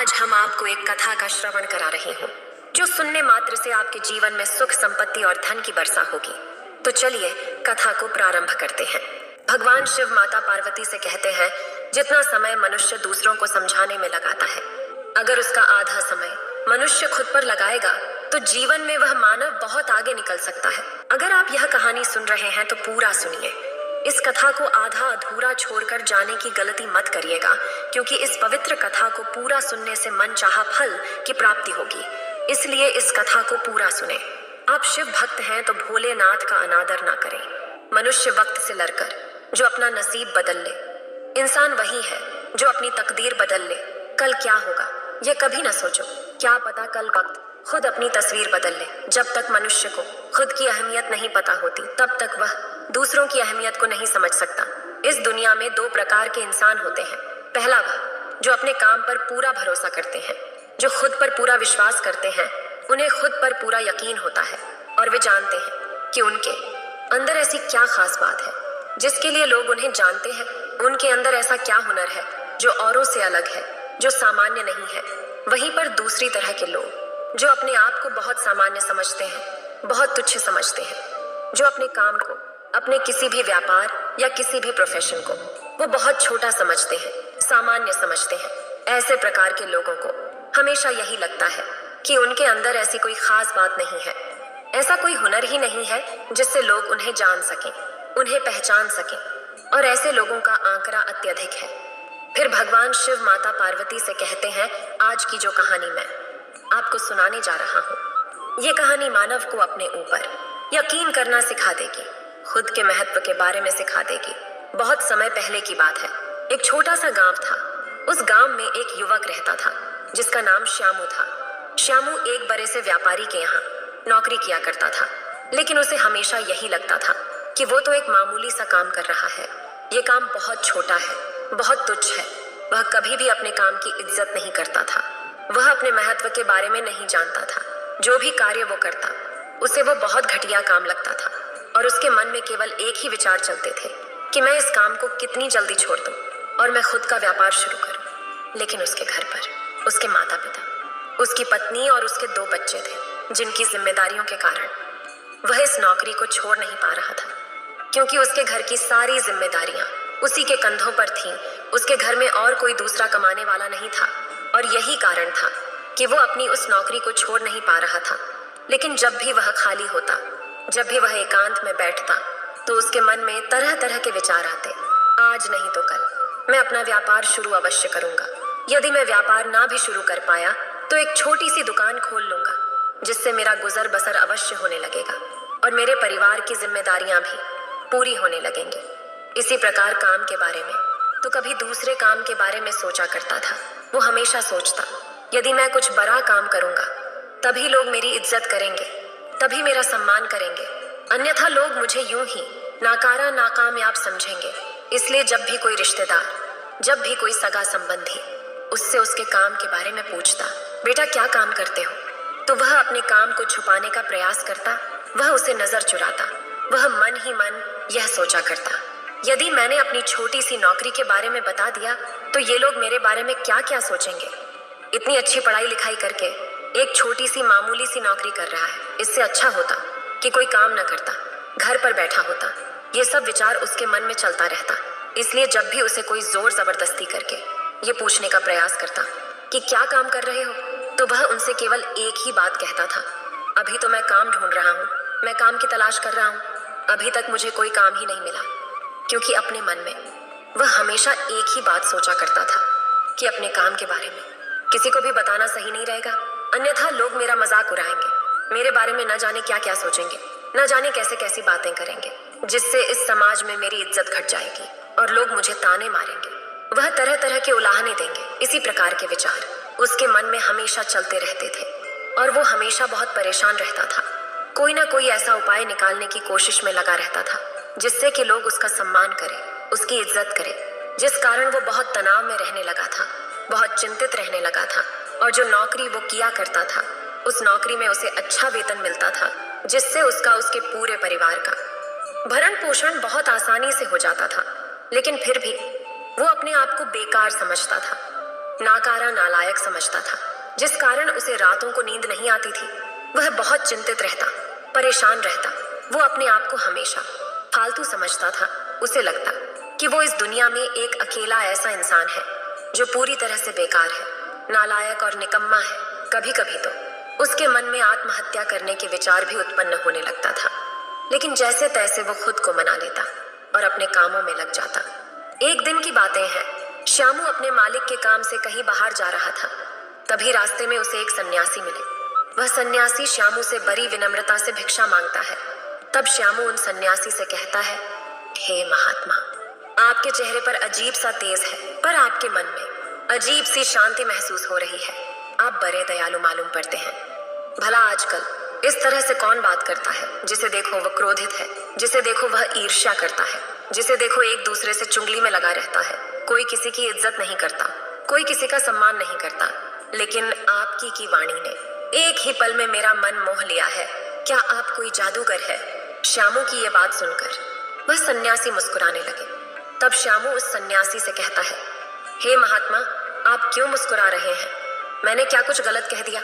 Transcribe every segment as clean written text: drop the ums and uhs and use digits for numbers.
आज हम आपको एक कथा का श्रवण करा रही हूँ जो सुनने मात्र से आपके जीवन में सुख संपत्ति और धन की वर्षा होगी। तो चलिए कथा को प्रारंभ करते हैं। भगवान शिव माता पार्वती से कहते हैं, जितना समय मनुष्य दूसरों को समझाने में लगाता है, अगर उसका आधा समय मनुष्य खुद पर लगाएगा तो जीवन में वह मानव बहुत आगे निकल सकता है। अगर आप यह कहानी सुन रहे हैं तो पूरा सुनिए। इस कथा को आधा अधूरा छोड़कर जाने की गलती मत करिएगा, क्योंकि इस पवित्र कथा को पूरा सुनने से मन चाहा फल की प्राप्ति होगी। इसलिए इस कथा को पूरा सुने। आप शिव भक्त हैं तो भोलेनाथ का अनादर ना करें। मनुष्य वक्त से लड़कर जो अपना नसीब बदल ले। इंसान वही है जो अपनी तकदीर बदल ले। कल क्या होगा ये कभी ना सोचो। क्या पता कल वक्त खुद अपनी तस्वीर बदल ले। जब तक मनुष्य को खुद की अहमियत नहीं पता होती, तब तक वह दूसरों की अहमियत को नहीं समझ सकता। इस दुनिया में दो प्रकार के इंसान होते हैं। पहला वह जो अपने काम पर पूरा भरोसा करते हैं, जो खुद पर पूरा विश्वास करते हैं, उन्हें खुद पर पूरा यकीन होता है और वे जानते हैं कि उनके अंदर ऐसी क्या खास बात है जिसके लिए लोग उन्हें जानते हैं। उनके अंदर ऐसा क्या हुनर है जो औरों से अलग है, जो सामान्य नहीं है। वहीं पर दूसरी तरह के लोग जो अपने आप को बहुत सामान्य समझते हैं, बहुत तुच्छ समझते हैं, जो अपने काम को, अपने किसी भी व्यापार या किसी भी प्रोफेशन को वो बहुत छोटा समझते हैं, सामान्य समझते हैं। ऐसे प्रकार के लोगों को हमेशा यही लगता है कि उनके अंदर ऐसी कोई खास बात नहीं है, ऐसा कोई हुनर ही नहीं है जिससे लोग उन्हें जान सकें, उन्हें पहचान सकें, और ऐसे लोगों का आंकड़ा अत्यधिक है। फिर भगवान शिव माता पार्वती से कहते हैं, आज की जो कहानी मैं आपको सुनाने जा रहा हूँ, ये कहानी मानव को अपने ऊपर यकीन करना सिखा देगी, खुद के महत्व के बारे में सिखा देगी। बहुत समय पहले की बात है। एक छोटा सा गांव था। उस गांव में एक युवक रहता था जिसका नाम श्यामू था। श्यामू एक बड़े से व्यापारी के यहाँ नौकरी किया करता था, लेकिन उसे हमेशा यही लगता था कि वो तो एक मामूली सा काम कर रहा है। ये काम बहुत छोटा है, बहुत तुच्छ है। वह कभी भी अपने काम की इज्जत नहीं करता था। वह अपने महत्व के बारे में नहीं जानता था। जो भी कार्य वो करता उसे वो बहुत घटिया काम लगता था और उसके मन में केवल एक ही विचार चलते थे कि मैं इस काम को कितनी जल्दी छोड़ दूं और मैं खुद का व्यापार शुरू करूं। लेकिन उसके घर पर उसके माता पिता, उसकी पत्नी और उसके 2 बच्चे थे, जिनकी जिम्मेदारियों के कारण वह इस नौकरी को छोड़ नहीं पा रहा था, क्योंकि उसके घर की सारी जिम्मेदारियां उसी के कंधों पर थीं। उसके घर में और कोई दूसरा कमाने वाला नहीं था और यही कारण था कि वो अपनी उस नौकरी को छोड़ नहीं पा रहा था। लेकिन जब भी वह खाली होता, जब भी वह एकांत में बैठता, तो उसके मन में तरह तरह के विचार आते। आज नहीं तो कल मैं अपना व्यापार शुरू अवश्य करूंगा। यदि मैं व्यापार ना भी शुरू कर पाया तो एक छोटी सी दुकान खोल लूंगा, जिससे मेरा गुजर बसर अवश्य होने लगेगा और मेरे परिवार की जिम्मेदारियां भी पूरी होने लगेंगी। इसी प्रकार काम के बारे में तो कभी दूसरे काम के बारे में सोचा करता था। वो हमेशा सोचता, यदि मैं कुछ बड़ा काम करूंगा तभी लोग मेरी इज्जत करेंगे, तभी मेरा सम्मान करेंगे, अन्यथा लोग मुझे यूं ही नाकारा नाकामयाब समझेंगे। इसलिए जब भी कोई रिश्तेदार, जब भी कोई सगा संबंधी उससे उसके काम के बारे में पूछता, बेटा क्या काम करते हो, तो वह अपने काम को छुपाने का प्रयास करता। वह उसे नजर चुराता। वह मन ही मन यह सोचा करता, यदि मैंने अपनी छोटी सी नौकरी के बारे में बता दिया तो ये लोग मेरे बारे में क्या क्या सोचेंगे। इतनी अच्छी पढ़ाई लिखाई करके एक छोटी सी मामूली सी नौकरी कर रहा है, इससे अच्छा होता कि कोई काम न करता, घर पर बैठा होता। ये सब विचार उसके मन में चलता रहता। इसलिए जब भी उसे कोई जोर जबरदस्ती करके ये पूछने का प्रयास करता कि क्या काम कर रहे हो, तो वह उनसे केवल एक ही बात कहता था, अभी तो मैं काम ढूंढ रहा हूँ, मैं काम की तलाश कर रहा हूँ, अभी तक मुझे कोई काम ही नहीं मिला। क्योंकि अपने मन में वह हमेशा एक ही बात सोचा करता था कि अपने काम के बारे में किसी को भी बताना सही नहीं रहेगा, अन्यथा लोग मेरा मजाक उड़ाएंगे, मेरे बारे में न जाने क्या क्या सोचेंगे, न जाने कैसे कैसी बातें करेंगे, जिससे इस समाज में मेरी इज्जत घट जाएगी और लोग मुझे ताने मारेंगे। वह तरह तरह के उलाहने देंगे। इसी प्रकार के विचार उसके मन में हमेशा चलते रहते थे और वो हमेशा बहुत परेशान रहता था। कोई ना कोई ऐसा उपाय निकालने की कोशिश में लगा रहता था जिससे कि लोग उसका सम्मान करें, उसकी इज्जत करें, जिस कारण वो बहुत तनाव में रहने लगा था, बहुत चिंतित रहने लगा था। और जो नौकरी वो किया करता था, उस नौकरी में उसे अच्छा वेतन मिलता था, जिससे उसका, उसके पूरे परिवार का भरण पोषण बहुत आसानी से हो जाता था। लेकिन फिर भी वो अपने आप को बेकार समझता था। नाकारा नालायक समझता था, जिस कारण उसे रातों को नींद नहीं आती थी। वह बहुत चिंतित रहता, परेशान रहता। वो अपने आप को हमेशा फालतू समझता था। उसे लगता कि वो इस दुनिया में एक अकेला ऐसा इंसान है जो पूरी तरह से बेकार है, नालायक और निकम्मा है। कभी कभी तो उसके मन में आत्महत्या करने के विचार भी उत्पन्न होने लगता था, लेकिन जैसे तैसे वो खुद को मना लेता और अपने कामों में लग जाता। एक दिन की बातें हैं, श्यामू अपने मालिक के काम से कहीं बाहर जा रहा था। तभी रास्ते में उसे एक सन्यासी मिले। वह सन्यासी श्यामू से बड़ी विनम्रता से भिक्षा मांगता है। तब श्यामू उन सन्यासी से कहता है, हे महात्मा, आपके चेहरे पर अजीब सा तेज है, पर आपके मन में अजीब सी शांति महसूस हो रही है। आप बड़े दयालु मालूम पड़ते हैं। भला आजकल इस तरह से कौन बात करता है? जिसे देखो वह क्रोधित है, जिसे देखो वह ईर्ष्या करता है, जिसे देखो एक दूसरे से चुगली में लगा रहता है। कोई किसी की इज्जत नहीं करता, कोई किसी का सम्मान नहीं करता। लेकिन आपकी की वाणी ने एक ही पल में मेरा मन मोह लिया है। क्या आप कोई जादूगर है? श्यामू की ये बात सुनकर वह सन्यासी मुस्कुराने लगे। तब श्यामू उस सन्यासी से कहता है, हे महात्मा, आप क्यों मुस्कुरा रहे हैं? मैंने क्या कुछ गलत कह दिया?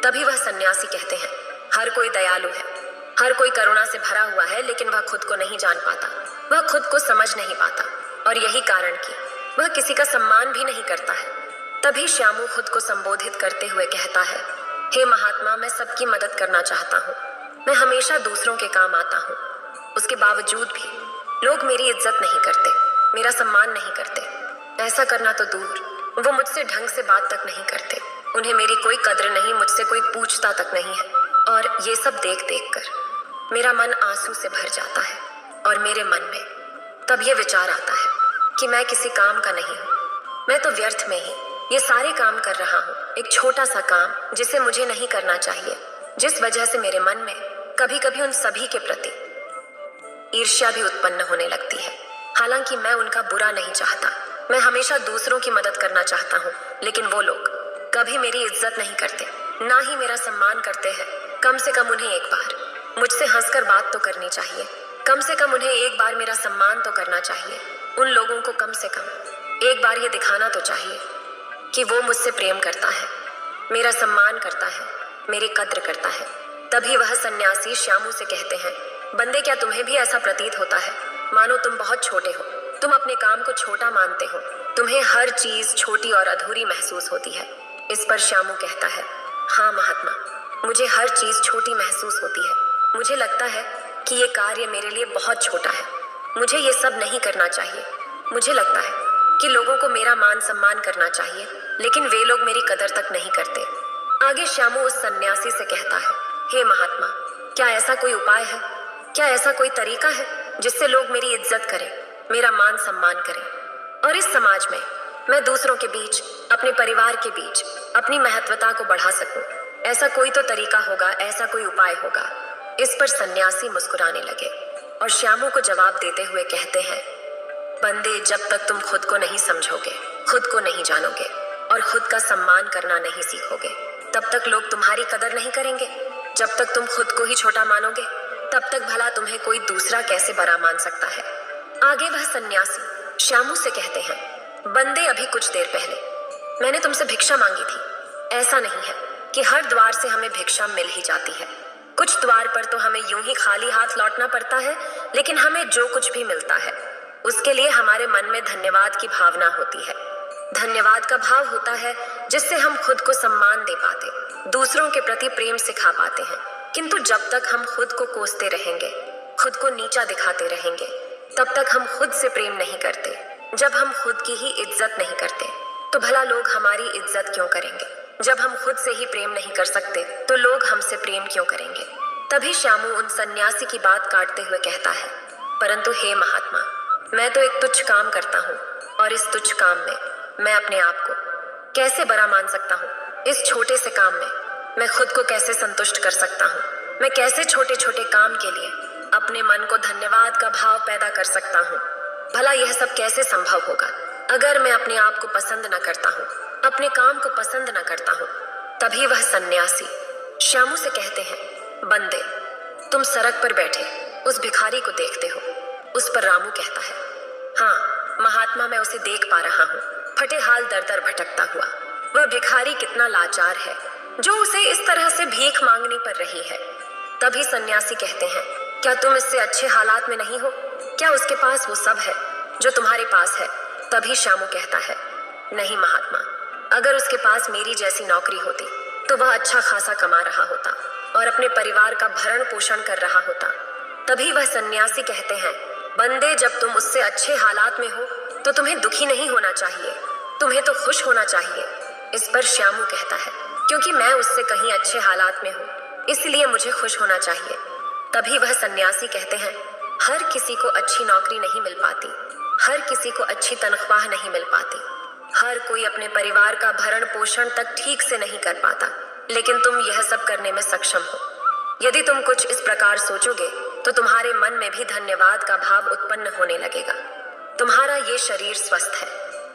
तभी वह सन्यासी कहते हैं, हर कोई दयालु है, हर कोई करुणा से भरा हुआ है, लेकिन वह खुद को नहीं जान पाता, वह खुद को समझ नहीं पाता, और यही कारण कि वह किसी का सम्मान भी नहीं करता है। तभी श्यामू खुद को संबोधित करते हुए कहता है, हे महात्मा, मैं सबकी मदद करना चाहता हूँ। मैं हमेशा दूसरों के काम आता हूँ। उसके बावजूद भी लोग मेरी इज्जत नहीं करते, मेरा सम्मान नहीं करते। ऐसा करना तो दूर, वो मुझसे ढंग से बात तक नहीं करते। उन्हें मेरी कोई कद्र नहीं, मुझसे कोई पूछता तक नहीं है। और ये सब देख देख कर मेरा मन आंसू से भर जाता है, और मेरे मन में तब ये विचार आता है कि मैं किसी काम का नहीं हूँ। मैं तो व्यर्थ में ही ये सारे काम कर रहा हूँ। एक छोटा सा काम जिसे मुझे नहीं करना चाहिए, जिस वजह से मेरे मन में कभी कभी उन सभी के प्रति ईर्ष्या भी उत्पन्न होने लगती है। हालांकि मैं उनका बुरा नहीं चाहता, मैं हमेशा दूसरों की मदद करना चाहता हूँ, लेकिन वो लोग कभी मेरी इज्जत नहीं करते, ना ही मेरा सम्मान करते हैं। कम से कम उन्हें एक बार मुझसे हंसकर बात तो करनी चाहिए, कम से कम उन्हें एक बार मेरा सम्मान तो करना चाहिए। उन लोगों को कम से कम एक बार ये दिखाना तो चाहिए कि वो मुझसे प्रेम करता है, मेरा सम्मान करता है, मेरी कद्र करता है। तभी वह सन्यासी श्यामू से कहते हैं, बंदे, क्या तुम्हें भी ऐसा प्रतीत होता है मानो तुम बहुत छोटे हो, तुम अपने काम को छोटा मानते हो, तुम्हें हर चीज छोटी और अधूरी महसूस होती है? इस पर श्यामू कहता है, हाँ महात्मा, मुझे हर चीज छोटी महसूस होती है। मुझे लगता है कि ये कार्य मेरे लिए बहुत छोटा है, मुझे ये सब नहीं करना चाहिए। मुझे लगता है कि लोगों को मेरा मान सम्मान करना चाहिए, लेकिन वे लोग मेरी कदर तक नहीं करते। आगे श्यामू उस सन्यासी से कहता है, हे महात्मा, क्या ऐसा कोई उपाय है, क्या ऐसा कोई तरीका है जिससे लोग मेरी इज्जत करें, मेरा मान सम्मान करें, और इस समाज में मैं दूसरों के बीच, अपने परिवार के बीच अपनी महत्वता को बढ़ा सकूं? ऐसा कोई तो तरीका होगा, ऐसा कोई उपाय होगा। इस पर सन्यासी मुस्कुराने लगे और श्यामू को जवाब देते हुए कहते हैं, बंदे, जब तक तुम खुद को नहीं समझोगे, खुद को नहीं जानोगे और खुद का सम्मान करना नहीं सीखोगे, तब तक लोग तुम्हारी कदर नहीं करेंगे। जब तक तुम खुद को ही छोटा मानोगे, तब तक भला तुम्हें कोई दूसरा कैसे बड़ा मान सकता है? आगे वह सन्यासी श्यामू से कहते हैं, बंदे, अभी कुछ देर पहले मैंने तुमसे भिक्षा मांगी थी। ऐसा नहीं है कि हर द्वार से हमें भिक्षा मिल ही जाती है। कुछ द्वार पर तो हमें यूं ही खाली हाथ लौटना पड़ता है, लेकिन हमें जो कुछ भी मिलता है उसके लिए हमारे मन में धन्यवाद की भावना होती है। धन्यवाद का भाव होता है जिससे हम खुद को सम्मान दे पाते, दूसरों के प्रति प्रेम सिखा पाते हैं। किंतु जब तक हम खुद को कोसते रहेंगे, खुद को नीचा दिखाते रहेंगे, तब तक हम खुद से प्रेम नहीं करते। जब हम खुद की ही इज्जत नहीं करते, तो भला लोग हमारी इज्जत क्यों करेंगे? जब हम खुद से ही प्रेम नहीं कर सकते, तो लोग हमसे प्रेम क्यों करेंगे? तभी श्यामू उन सन्यासी की बात काटते हुए कहता है, परंतु हे महात्मा, मैं तो एक तुच्छ काम करता हूँ, और इस तुच्छ काम में मैं अपने आप को कैसे बड़ा मान सकता हूँ? इस छोटे से काम में मैं खुद को कैसे संतुष्ट कर सकता हूँ? मैं कैसे छोटे छोटे काम के लिए अपने मन को धन्यवाद का भाव पैदा कर सकता हूँ? भला यह सब कैसे संभव होगा अगर मैं अपने आप को पसंद न करता हूँ, अपने काम को पसंद न करता हूँ? तभी वह सन्यासी श्यामू से कहते हैं, बंदे, तुम सड़क पर बैठे उस भिखारी को देखते हो? उस पर रामू कहता है, हाँ महात्मा, मैं उसे देख पा रहा हूँ। फटे हाल दर दर भटकता हुआ। वह भिखारी कितना लाचार है जो उसे इस तरह से भीख मांगनी पड़ रही है। तभी सन्यासी कहते हैं, क्या तुम इससे अच्छे हालात में नहीं हो? क्या उसके पास वो सब है जो तुम्हारे पास है? तभी श्यामू कहता है, नहीं महात्मा, अगर उसके पास मेरी जैसी नौकरी होती तो वह अच्छा खासा कमा रहा होता और अपने परिवार का भरण पोषण कर रहा होता। तभी वह सन्यासी कहते हैं, बंदे, जब तुम उससे अच्छे हालात में हो तो तुम्हें दुखी नहीं होना चाहिए, तुम्हें तो खुश होना चाहिए। इस पर श्यामू कहता है, क्योंकि मैं उससे कहीं अच्छे हालात में हूँ, इसलिए मुझे खुश होना चाहिए। तभी वह सन्यासी कहते हैं, हर किसी को अच्छी नौकरी नहीं मिल पाती, हर किसी को अच्छी तनख्वाह नहीं मिल पाती, हर कोई अपने परिवार का भरण पोषण तक ठीक से नहीं कर पाता, लेकिन तुम यह सब करने में सक्षम हो। यदि तुम कुछ इस प्रकार सोचोगे तो तुम्हारे मन में भी धन्यवाद का भाव उत्पन्न होने लगेगा। तुम्हारा ये शरीर स्वस्थ है,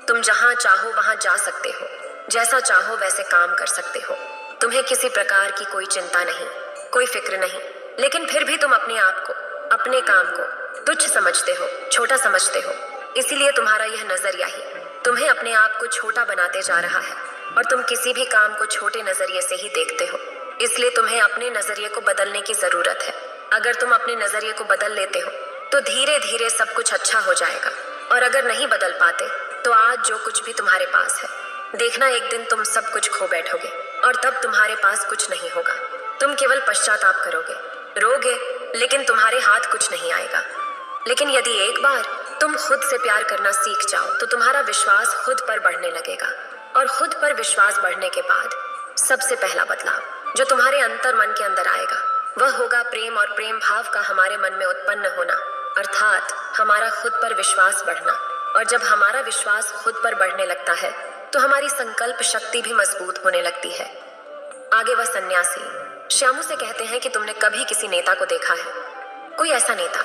तुम जहाँ चाहो वहाँ जा सकते हो, जैसा चाहो वैसे काम कर सकते हो, तुम्हें किसी प्रकार की कोई चिंता नहीं, कोई फिक्र नहीं, लेकिन फिर भी तुम अपने आप को, अपने काम को तुच्छ समझते हो, छोटा समझते हो। इसीलिए तुम्हारा यह नजरिया ही तुम्हें अपने आप को छोटा बनाते जा रहा है और तुम किसी भी काम को छोटे नजरिए से ही देखते हो। इसलिए तुम्हें अपने नजरिए को बदलने की जरूरत है। अगर तुम अपने नजरिए को बदल लेते हो तो धीरे धीरे सब कुछ अच्छा हो जाएगा, और अगर नहीं बदल पाते तो आज जो कुछ भी तुम्हारे पास है, देखना एक दिन तुम सब कुछ खो बैठोगे और तब तुम्हारे पास कुछ नहीं होगा। तुम केवल पश्चाताप करोगे, रोगे, लेकिन तुम्हारे हाथ कुछ नहीं आएगा। लेकिन यदि एक बार तुम खुद से प्यार करना सीख जाओ तो तुम्हारा विश्वास खुद पर बढ़ने लगेगा, और खुद पर विश्वास बढ़ने के बाद सबसे पहला बदलाव जो तुम्हारे अंतर मन के अंदर आएगा वह होगा प्रेम, और प्रेम भाव का हमारे मन में उत्पन्न होना, अर्थात हमारा खुद पर विश्वास बढ़ना। और जब हमारा विश्वास खुद पर बढ़ने लगता है तो हमारी संकल्प शक्ति भी मजबूत होने लगती है। आगे वह सन्यासी श्यामू से कहते हैं कि तुमने कभी किसी नेता को देखा है? कोई ऐसा नेता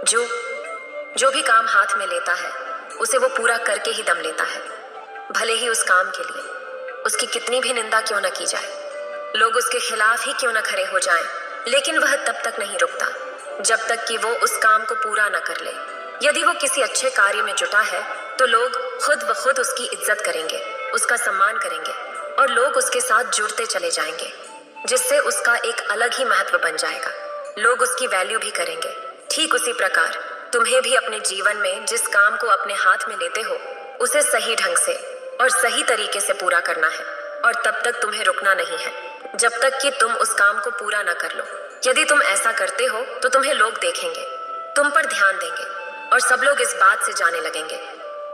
जो भी काम हाथ में लेता है उसे वो पूरा करके ही दम लेता है, भले ही उस काम के लिए उसकी कितनी भी निंदा क्यों न की जाए, लोग उसके खिलाफ ही क्यों न खड़े हो जाएं, लेकिन वह तब तक नहीं रुकता जब तक कि वो उस काम को पूरा न कर ले। यदि वो किसी अच्छे कार्य में जुटा है तो लोग खुद ब खुद उसकी इज्जत करेंगे, उसका सम्मान करेंगे, और लोग उसके साथ जुड़ते चले जाएंगे, जिससे उसका एक अलग ही महत्व बन जाएगा। लोग उसकी वैल्यू भी करेंगे। ठीक उसी प्रकार तुम्हें भी अपने जीवन में जिस काम को अपने हाथ में लेते हो उसे सही ढंग से और सही तरीके से पूरा करना है, और तब तक तुम्हें रुकना नहीं है जब तक कि तुम उस काम को पूरा न कर लो। यदि तुम ऐसा करते हो तो तुम्हें लोग देखेंगे, तुम पर ध्यान देंगे, और सब लोग इस बात से जाने लगेंगे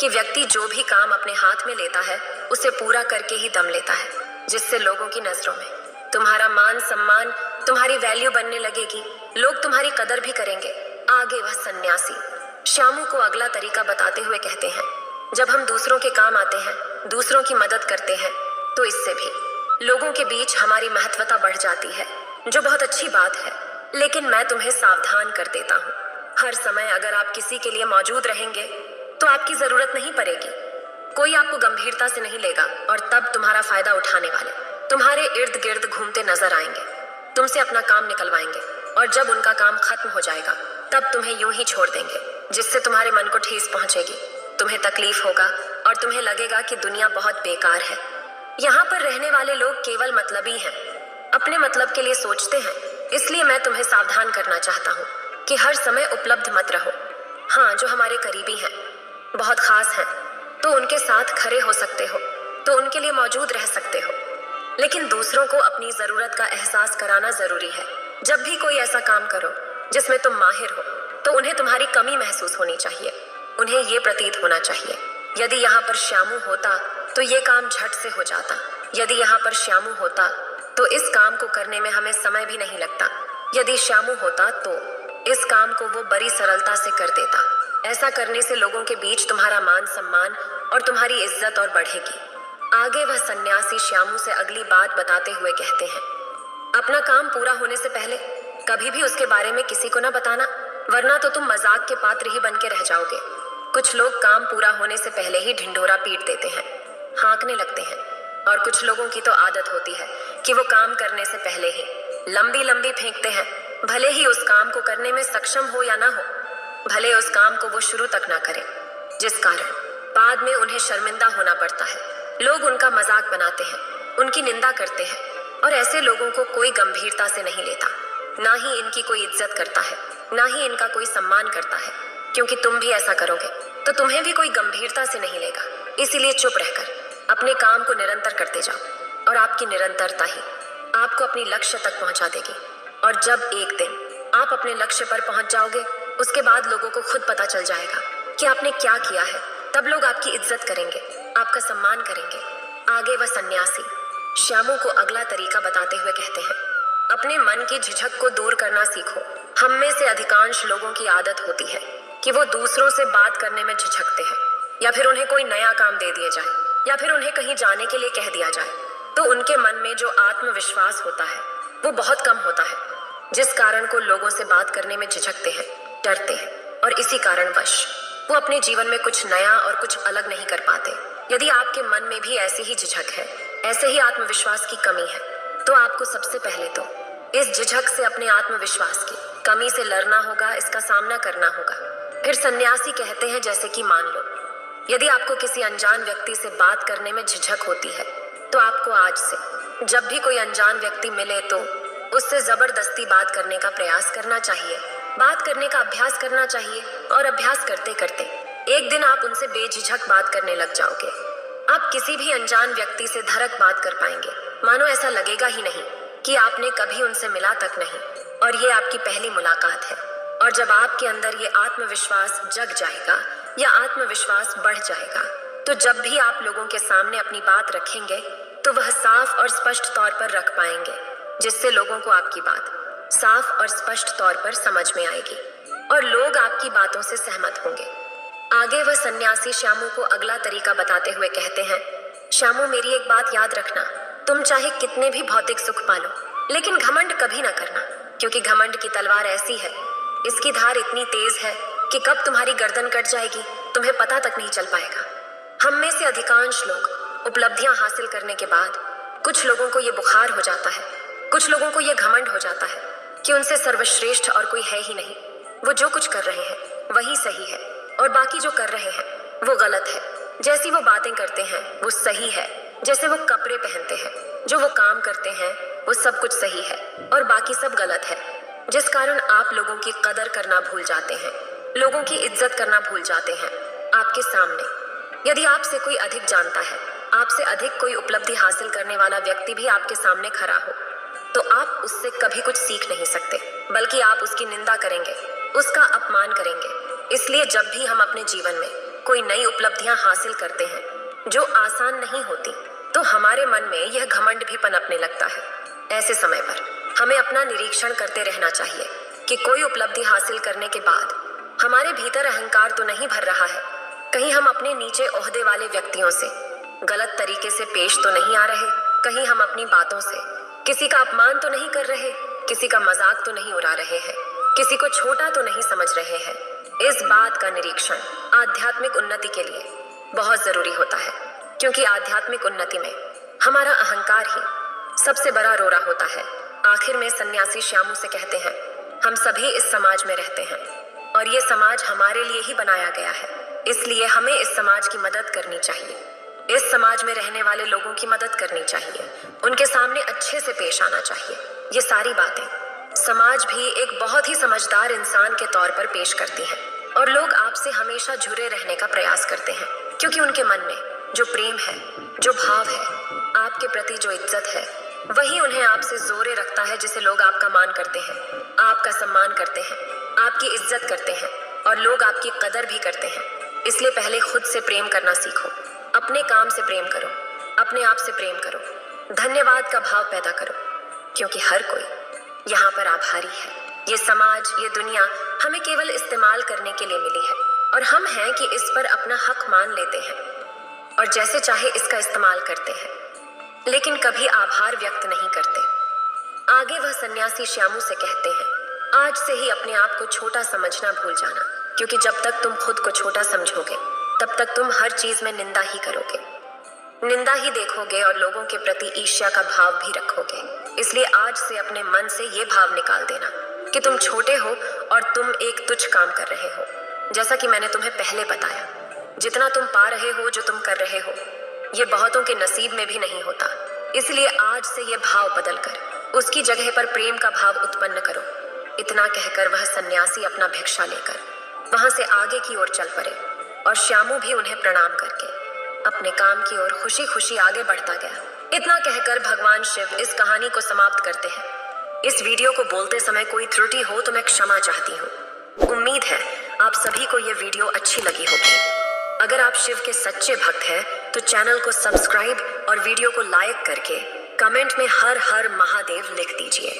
कि व्यक्ति जो भी काम अपने हाथ में लेता है उसे पूरा करके ही दम लेता है, जिससे लोगों की नजरों में तुम्हारा मान सम्मान, तुम्हारी वैल्यू बनने लगेगी, लोग तुम्हारी कदर भी करेंगे। आगे वह सन्यासी श्यामू को अगला तरीका बताते हुए कहते हैं, जब हम दूसरों के काम आते हैं, दूसरों की मदद करते हैं, तो इससे भी लोगों के बीच हमारी महत्वता बढ़ जाती है, जो बहुत अच्छी बात है। लेकिन मैं तुम्हें सावधान कर देता हूँ, हर समय अगर आप किसी के लिए मौजूद रहेंगे तो आपकी जरूरत नहीं पड़ेगी, कोई आपको गंभीरता से नहीं लेगा, और तब तुम्हारा फायदा उठाने वाले तुम्हारे इर्द गिर्द घूमते नजर आएंगे, तुमसे अपना काम निकलवाएंगे, और जब उनका काम खत्म हो जाएगा तब तुम्हें यूं ही छोड़ देंगे, जिससे तुम्हारे मन को ठेस पहुंचेगी, तुम्हें तकलीफ होगा और तुम्हें लगेगा कि दुनिया बहुत बेकार है। यहाँ पर रहने वाले लोग केवल मतलबी हैं, अपने मतलब के लिए सोचते हैं। इसलिए मैं तुम्हें सावधान करना चाहता हूँ कि हर समय उपलब्ध मत रहो। हाँ, जो हमारे करीबी हैं, बहुत खास हैं, तो उनके साथ खड़े हो सकते हो, तो उनके लिए मौजूद रह सकते हो, लेकिन दूसरों को अपनी जरूरत का एहसास कराना जरूरी है। जब भी कोई ऐसा काम करो जिसमें तुम माहिर हो तो उन्हें तुम्हारी कमी महसूस होनी चाहिए, उन्हें ये प्रतीत होना चाहिए, यदि यहाँ पर श्यामू होता तो ये काम झट से हो जाता, यदि यहाँ पर श्यामू होता तो इस काम को करने में हमें समय भी नहीं लगता, यदि श्यामू होता तो इस काम को वो बड़ी सरलता से कर देता। ऐसा करने से लोगों के बीच तुम्हारा मान सम्मान और तुम्हारी इज्जत और बढ़ेगी। आगे वह सन्यासी श्यामू से अगली बात बताते हुए कहते हैं, अपना काम पूरा होने से पहले कभी भी उसके बारे में किसी को न बताना, वरना तो तुम मजाक के पात्र ही बन के रह जाओगे। कुछ लोग काम पूरा होने से पहले ही ढिंढोरा पीट देते हैं, हाँकने लगते हैं, और कुछ लोगों की तो आदत होती है कि वो काम करने से पहले ही लंबी लंबी फेंकते हैं, भले ही उस काम को करने में सक्षम हो या ना हो, भले उस काम को वो शुरू तक ना करे, जिस कारण बाद में उन्हें शर्मिंदा होना पड़ता है। लोग उनका मजाक बनाते हैं, उनकी निंदा करते हैं और ऐसे लोगों को कोई गंभीरता से नहीं लेता। ना ही इनकी कोई इज्जत करता है, ना ही इनका कोई सम्मान करता है, क्योंकि तुम भी ऐसा करोगे तो तुम्हें भी कोई गंभीरता से नहीं लेगा। इसीलिए चुप रहकर अपने काम को निरंतर करते जाओ और आपकी निरंतरता ही आपको अपनी लक्ष्य तक पहुंचा देगी। और जब एक दिन आप अपने लक्ष्य पर पहुंच जाओगे, उसके बाद लोगों को खुद पता चल जाएगा कि आपने क्या किया है। तब लोग आपकी इज्जत करेंगे, आपका सम्मान करेंगे। आगे वह सन्यासी श्यामू को अगला तरीका बताते हुए कहते हैं, अपने मन की झिझक को दूर करना सीखो। हम में से अधिकांश लोगों की आदत होती है कि वो दूसरों से बात करने में झिझकते हैं, या फिर उन्हें कोई नया काम दे दिया जाए, या फिर उन्हें कहीं जाने के लिए कह दिया जाए तो उनके मन में जो आत्मविश्वास होता है वो बहुत कम होता है, जिस कारण को लोगों से बात करने में झिझकते हैं, डरते हैं और इसी कारणवश वो अपने जीवन में कुछ नया और कुछ अलग नहीं कर पाते। यदि आपके मन में भी ऐसी ही झिझक है, ऐसे ही आत्मविश्वास की कमी है, तो आपको सबसे पहले तो इस झिझक से अपने आत्मविश्वास की कमी से लड़ना होगा, इसका सामना करना होगा। फिर सन्यासी कहते हैं, जैसे कि मान लो यदि आपको किसी अनजान व्यक्ति से बात करने में झिझक होती है, तो आपको आज से जब भी कोई अनजान व्यक्ति मिले तो उससे जबरदस्ती बात करने का प्रयास करना चाहिए, बात करने का अभ्यास करना चाहिए और अभ्यास करते करते एक दिन आप उनसे बेझिझक बात करने लग जाओगे। आप किसी भी अनजान व्यक्ति से धड़क बात कर पाएंगे, मानो ऐसा लगेगा ही नहीं कि आपने कभी उनसे मिला तक नहीं और ये आपकी पहली मुलाकात है। और जब आपके अंदर ये आत्मविश्वास जग जाएगा या आत्मविश्वास बढ़ जाएगा, तो जब भी आप लोगों के सामने अपनी बात रखेंगे तो वह साफ और स्पष्ट तौर पर रख पाएंगे, जिससे लोगों को आपकी बात साफ और स्पष्ट तौर पर समझ में आएगी और लोग आपकी बातों से सहमत होंगे। आगे वह सन्यासी श्यामू को अगला तरीका बताते हुए कहते हैं, श्यामू मेरी एक बात याद रखना, तुम चाहे कितने भी भौतिक सुख पालो, लेकिन घमंड कभी ना करना, क्योंकि घमंड की तलवार ऐसी है, इसकी धार इतनी तेज है कि कब तुम्हारी गर्दन कट जाएगी तुम्हें पता तक नहीं चल पाएगा। हम में से अधिकांश लोग उपलब्धियां हासिल करने के बाद कुछ लोगों को ये बुखार हो जाता है, कुछ लोगों को ये घमंड हो जाता है कि उनसे सर्वश्रेष्ठ और कोई है ही नहीं। वो जो कुछ कर रहे हैं वही सही है और बाकी जो कर रहे हैं वो गलत है। जैसी वो बातें करते हैं वो सही है, जैसे वो कपड़े पहनते हैं, जो वो काम करते हैं वो सब कुछ सही है और बाकी सब गलत है, जिस कारण आप लोगों की कदर करना भूल जाते हैं, लोगों की इज्जत करना भूल जाते हैं। आपके सामने यदि आपसे कोई अधिक जानता है, आपसे अधिक कोई उपलब्धि हासिल करने वाला व्यक्ति भी आपके सामने खड़ा हो, तो आप उससे कभी कुछ सीख नहीं सकते, बल्कि आप उसकी निंदा करेंगे, उसका अपमान करेंगे। इसलिए जब भी हम अपने जीवन में कोई नई उपलब्धियां हासिल करते हैं जो आसान नहीं होती, तो हमारे मन में यह घमंड भी पनपने लगता है। ऐसे समय पर हमें अपना निरीक्षण करते रहना चाहिए कि कोई उपलब्धि हासिल करने के बाद हमारे भीतर अहंकार तो नहीं भर रहा है, कहीं हम अपने नीचे ओहदे वाले व्यक्तियों से गलत तरीके से पेश तो नहीं आ रहे, कहीं हम अपनी बातों से किसी का अपमान तो नहीं कर रहे, किसी का मजाक तो नहीं उड़ा रहे हैं, किसी को छोटा तो नहीं समझ रहे हैं। इस बात का निरीक्षण आध्यात्मिक उन्नति के लिए बहुत जरूरी होता है, क्योंकि आध्यात्मिक उन्नति में हमारा अहंकार ही सबसे बड़ा रोड़ा होता है। आखिर में सन्यासी श्यामू से कहते हैं, हम सभी इस समाज में रहते हैं और ये समाज हमारे लिए ही बनाया गया है, इसलिए हमें इस समाज की मदद करनी चाहिए, इस समाज में रहने वाले लोगों की मदद करनी चाहिए, उनके सामने अच्छे से पेश आना चाहिए। ये सारी बातें समाज भी एक बहुत ही समझदार इंसान के तौर पर पेश करती है और लोग आपसे हमेशा जुड़े रहने का प्रयास करते हैं, क्योंकि उनके मन में जो प्रेम है, जो भाव है, आपके प्रति जो इज्जत है, वही उन्हें आपसे जोरे रखता है, जिसे लोग आपका मान करते हैं, आपका सम्मान करते हैं, आपकी इज्जत करते हैं और लोग आपकी कदर भी करते हैं। इसलिए पहले खुद से प्रेम करना सीखो, अपने काम से प्रेम करो, अपने आप से प्रेम करो, धन्यवाद का भाव पैदा करो, क्योंकि हर कोई यहाँ पर आभारी है। ये समाज, ये दुनिया हमें केवल इस्तेमाल करने के लिए मिली है और हम हैं कि इस पर अपना हक मान लेते हैं और जैसे चाहे इसका इस्तेमाल करते हैं, लेकिन कभी आभार व्यक्त नहीं करते। आगे वह सन्यासी श्यामू से कहते हैं, आज से ही अपने आप को छोटा समझना भूल जाना, क्योंकि जब तक तुम खुद को छोटा समझोगे तब तक तुम हर चीज में निंदा ही करोगे, निंदा ही देखोगे और लोगों के प्रति ईर्ष्या का भाव भी रखोगे। इसलिए आज से अपने मन से ये भाव निकाल देना कि तुम छोटे हो और तुम एक तुच्छ काम कर रहे हो। जैसा कि मैंने तुम्हें पहले बताया, जितना तुम पा रहे हो, जो तुम कर रहे हो, ये बहुतों के नसीब में भी नहीं होता। इसलिए आज से ये भाव बदलकर उसकी जगह पर प्रेम का भाव उत्पन्न करो। इतना कहकर वह सन्यासी अपना भिक्षा लेकर वहां से आगे की ओर चल पड़े और श्यामू भी उन्हें प्रणाम करके अपने काम की ओर खुशी खुशी आगे बढ़ता गया। इतना कहकर भगवान शिव इस कहानी को समाप्त करते हैं। इस वीडियो को बोलते समय कोई त्रुटि हो तो मैं क्षमा चाहती हूँ। उम्मीद है आप सभी को ये वीडियो अच्छी लगी होगी। अगर आप शिव के सच्चे भक्त हैं तो चैनल को सब्सक्राइब और वीडियो को लाइक करके कमेंट में हर हर महादेव लिख दीजिए।